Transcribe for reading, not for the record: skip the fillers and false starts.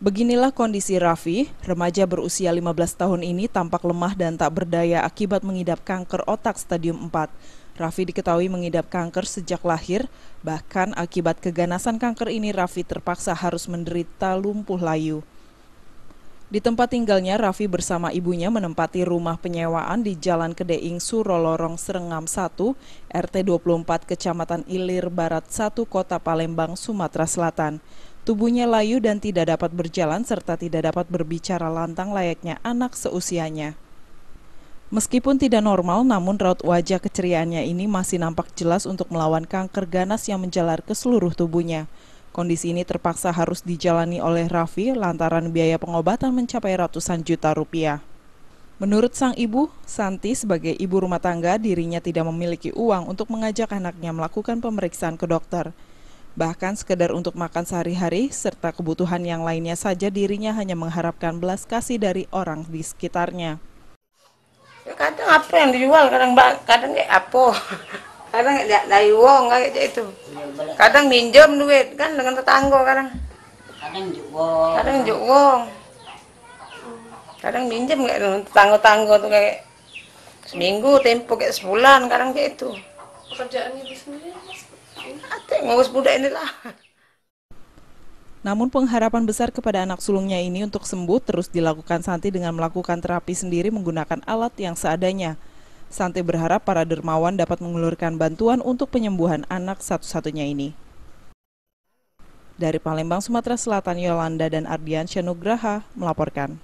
Beginilah kondisi Raffi, remaja berusia 15 tahun ini tampak lemah dan tak berdaya akibat mengidap kanker otak stadium 4. Raffi diketahui mengidap kanker sejak lahir, bahkan akibat keganasan kanker ini Raffi terpaksa harus menderita lumpuh layu. Di tempat tinggalnya, Raffi bersama ibunya menempati rumah penyewaan di Jalan Kedeing, Surolorong, Serengam 1, RT 24, Kecamatan Ilir Barat 1, Kota Palembang, Sumatera Selatan. Tubuhnya layu dan tidak dapat berjalan serta tidak dapat berbicara lantang layaknya anak seusianya. Meskipun tidak normal, namun raut wajah keceriaannya ini masih nampak jelas untuk melawan kanker ganas yang menjalar ke seluruh tubuhnya. Kondisi ini terpaksa harus dijalani oleh Raffi lantaran biaya pengobatan mencapai ratusan juta rupiah. Menurut sang ibu, Santi, sebagai ibu rumah tangga, dirinya tidak memiliki uang untuk mengajak anaknya melakukan pemeriksaan ke dokter. Bahkan sekedar untuk makan sehari-hari serta kebutuhan yang lainnya saja dirinya hanya mengharapkan belas kasih dari orang di sekitarnya. Kadang apa yang dijual, kadang kayak apa, kadang dari uang kayak itu, kadang minjem duit kan dengan tetangga, kadang uang, kadang minjem kayak tetangga tuh kayak seminggu, tempo kayak sebulan, kadang kayak itu. Pekerjaannya di sini, ngurus budak inilah. Namun pengharapan besar kepada anak sulungnya ini untuk sembuh terus dilakukan Santi dengan melakukan terapi sendiri menggunakan alat yang seadanya. Santi berharap para dermawan dapat mengulurkan bantuan untuk penyembuhan anak satu-satunya ini. Dari Palembang, Sumatera Selatan, Yolanda dan Ardiansyah Nugraha melaporkan.